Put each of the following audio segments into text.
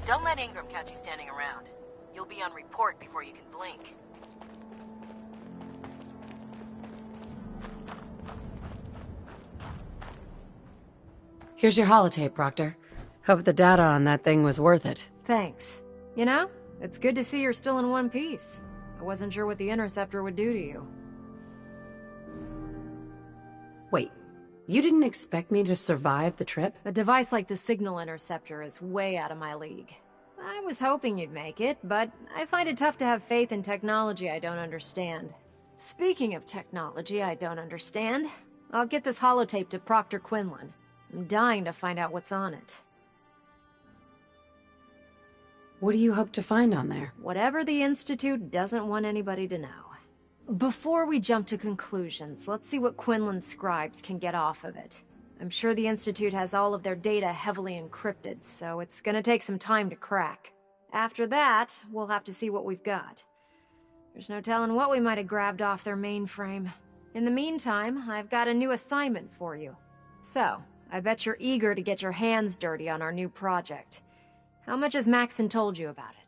Don't let Ingram catch you standing around. You'll be on report before you can blink. Here's your holotape, Proctor. Hope the data on that thing was worth it. Thanks. You know, it's good to see you're still in one piece. I wasn't sure what the Interceptor would do to you. Wait, you didn't expect me to survive the trip? A device like the Signal Interceptor is way out of my league. I was hoping you'd make it, but I find it tough to have faith in technology I don't understand. Speaking of technology I don't understand, I'll get this holotape to Proctor Quinlan. I'm dying to find out what's on it. What do you hope to find on there? Whatever the Institute doesn't want anybody to know. Before we jump to conclusions, let's see what Quinlan's scribes can get off of it. I'm sure the Institute has all of their data heavily encrypted, so it's gonna take some time to crack. After that, we'll have to see what we've got. There's no telling what we might have grabbed off their mainframe. In the meantime, I've got a new assignment for you. So, I bet you're eager to get your hands dirty on our new project. How much has Maxon told you about it?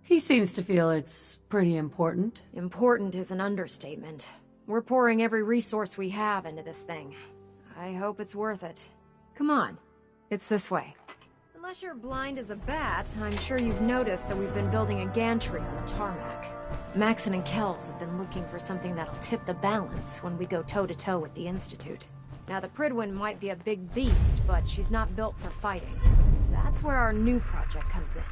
He seems to feel it's pretty important. Important is an understatement. We're pouring every resource we have into this thing. I hope it's worth it. Come on, it's this way. Unless you're blind as a bat, I'm sure you've noticed that we've been building a gantry on the tarmac. Maxon and Kells have been looking for something that'll tip the balance when we go toe-to-toe with the Institute. Now, the Pridwin might be a big beast, but she's not built for fighting. That's where our new project comes in.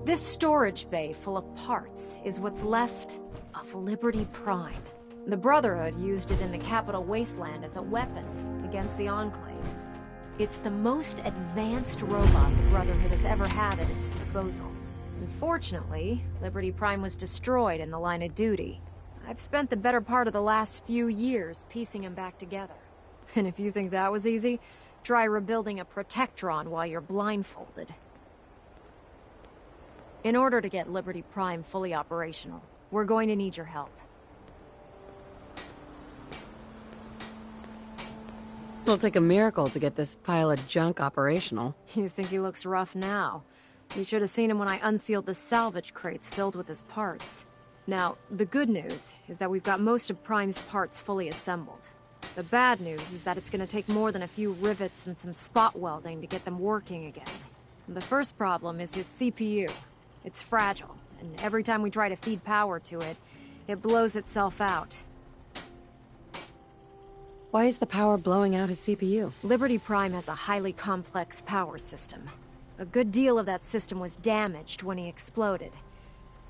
This storage bay full of parts is what's left of Liberty Prime. The Brotherhood used it in the Capital Wasteland as a weapon against the Enclave. It's the most advanced robot the Brotherhood has ever had at its disposal. Unfortunately, Liberty Prime was destroyed in the line of duty. I've spent the better part of the last few years piecing him back together. And if you think that was easy, try rebuilding a Protectron while you're blindfolded. In order to get Liberty Prime fully operational, we're going to need your help. It'll take a miracle to get this pile of junk operational. You think he looks rough now? You should have seen him when I unsealed the salvage crates filled with his parts. Now, the good news is that we've got most of Prime's parts fully assembled. The bad news is that it's gonna take more than a few rivets and some spot welding to get them working again. The first problem is his CPU. It's fragile, and every time we try to feed power to it, it blows itself out. Why is the power blowing out his CPU? Liberty Prime has a highly complex power system. A good deal of that system was damaged when he exploded.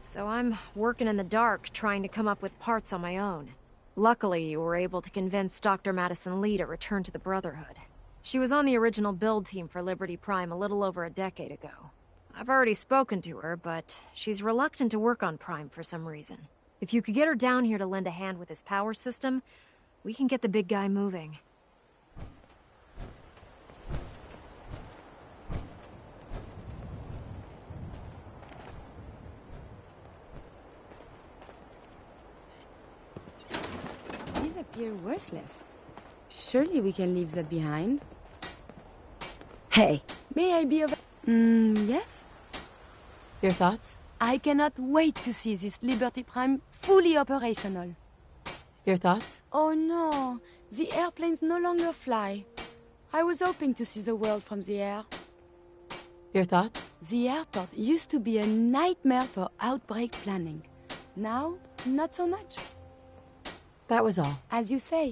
So I'm working in the dark, trying to come up with parts on my own. Luckily, you were able to convince Dr. Madison Lee to return to the Brotherhood. She was on the original build team for Liberty Prime a little over a decade ago. I've already spoken to her, but she's reluctant to work on Prime for some reason. If you could get her down here to lend a hand with his power system, we can get the big guy moving. These appear worthless. Surely we can leave that behind. Hey, may I be of... yes? Your thoughts? I cannot wait to see this Liberty Prime fully operational. Your thoughts? Oh no, the airplanes no longer fly. I was hoping to see the world from the air. Your thoughts? The airport used to be a nightmare for outbreak planning. Now, not so much. That was all. As you say.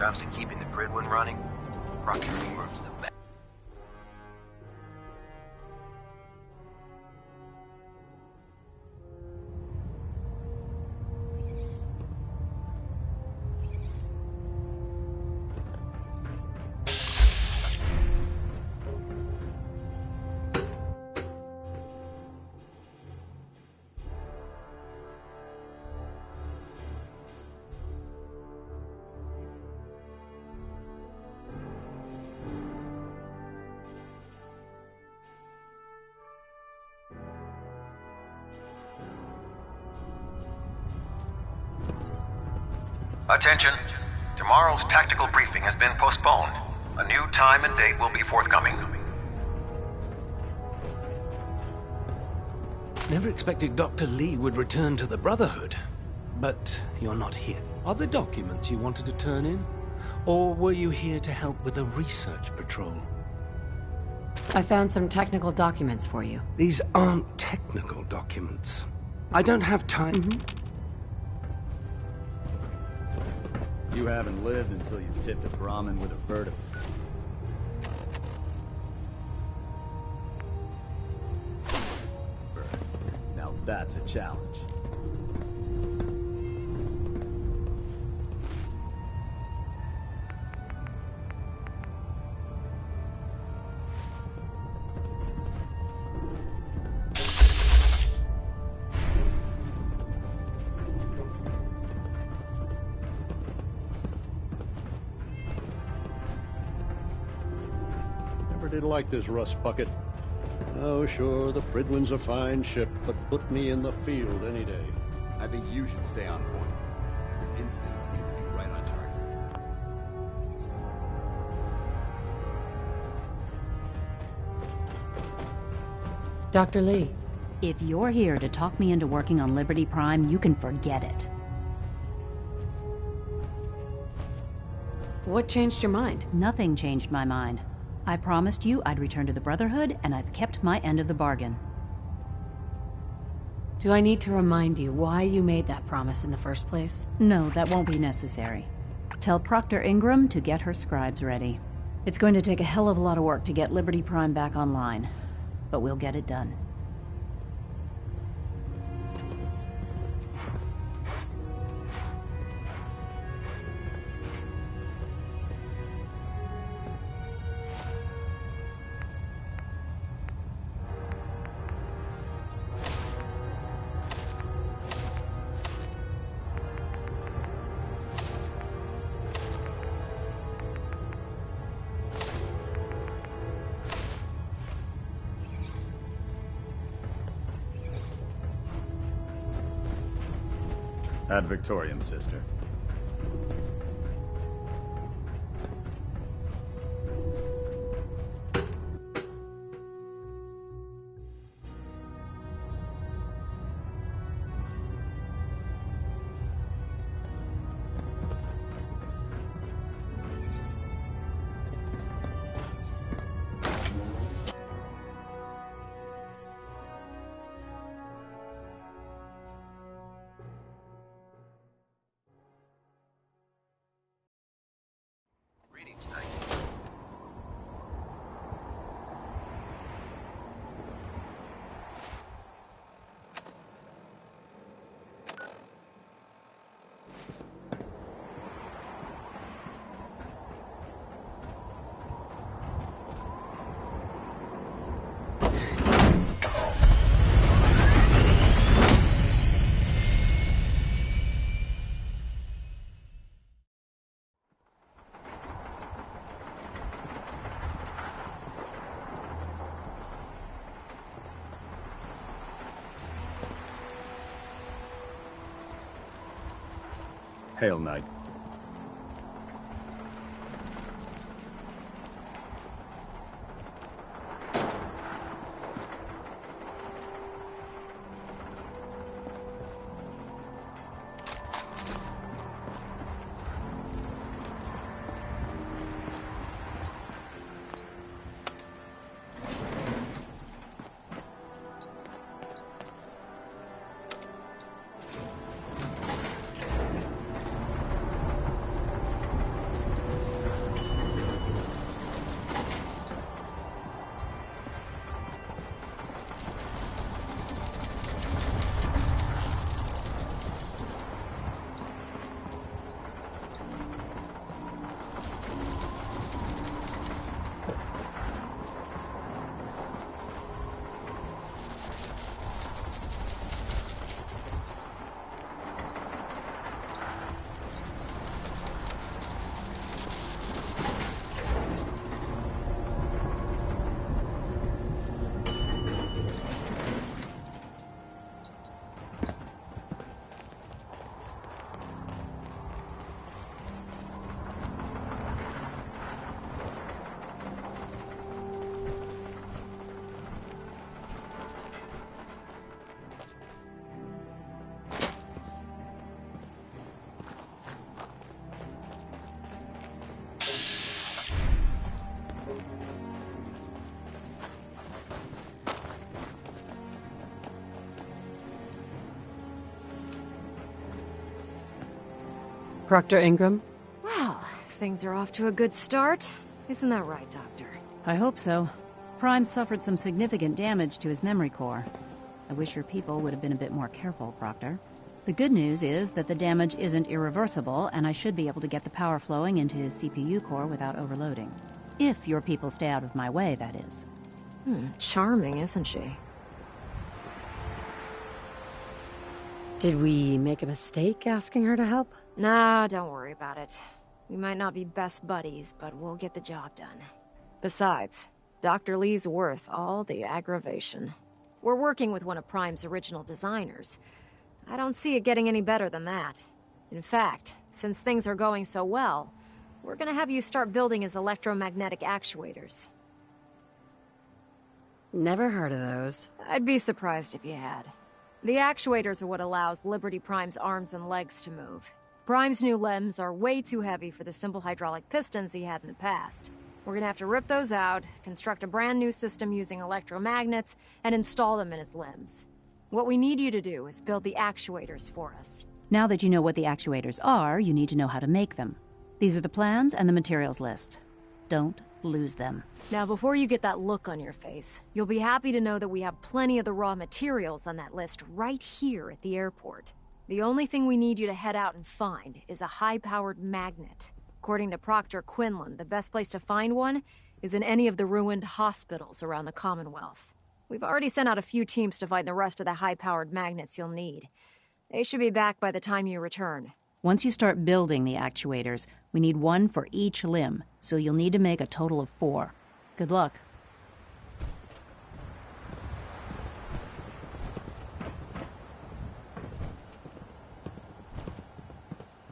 comes to keeping the Gridwin running, Rocky Room's the best. Attention! Tomorrow's tactical briefing has been postponed. A new time and date will be forthcoming. Never expected Dr. Lee would return to the Brotherhood. But you're not here. Are there documents you wanted to turn in? Or were you here to help with a research patrol? I found some technical documents for you. These aren't technical documents. I don't have time. You haven't lived until you've tipped a Brahmin with a vertebra. Now that's a challenge. Did like this rust bucket. Oh, sure, the Pridwin's a fine ship, but put me in the field any day. I think you should stay on point. Your instincts seem to be right on target. Dr. Lee. If you're here to talk me into working on Liberty Prime, you can forget it. What changed your mind? Nothing changed my mind. I promised you I'd return to the Brotherhood, and I've kept my end of the bargain. Do I need to remind you why you made that promise in the first place? No, that won't be necessary. Tell Proctor Ingram to get her scribes ready. It's going to take a hell of a lot of work to get Liberty Prime back online, but we'll get it done. Ad Victoriam, sister. Hail, Knight. Proctor Ingram? Well, things are off to a good start. Isn't that right, Doctor? I hope so. Prime suffered some significant damage to his memory core. I wish your people would have been a bit more careful, Proctor. The good news is that the damage isn't irreversible, and I should be able to get the power flowing into his CPU core without overloading. If your people stay out of my way, that is. Charming, isn't she? Did we make a mistake asking her to help? Nah, don't worry about it. We might not be best buddies, but we'll get the job done. Besides, Dr. Lee's worth all the aggravation. We're working with one of Prime's original designers. I don't see it getting any better than that. In fact, since things are going so well, we're gonna have you start building his electromagnetic actuators. Never heard of those. I'd be surprised if you had. The actuators are what allows Liberty Prime's arms and legs to move. Prime's new limbs are way too heavy for the simple hydraulic pistons he had in the past. We're gonna have to rip those out, construct a brand new system using electromagnets, and install them in his limbs. What we need you to do is build the actuators for us. Now that you know what the actuators are, you need to know how to make them. These are the plans and the materials list. Don't lose them. Now, before you get that look on your face, you'll be happy to know that we have plenty of the raw materials on that list right here at the airport. The only thing we need you to head out and find is a high-powered magnet. According to Proctor Quinlan, the best place to find one is in any of the ruined hospitals around the Commonwealth. We've already sent out a few teams to find the rest of the high-powered magnets you'll need. They should be back by the time you return. Once you start building the actuators, we need one for each limb, so you'll need to make a total of 4. Good luck.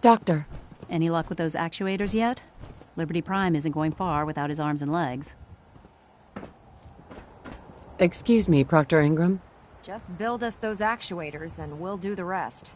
Doctor. Any luck with those actuators yet? Liberty Prime isn't going far without his arms and legs. Excuse me, Proctor Ingram. Just build us those actuators and we'll do the rest.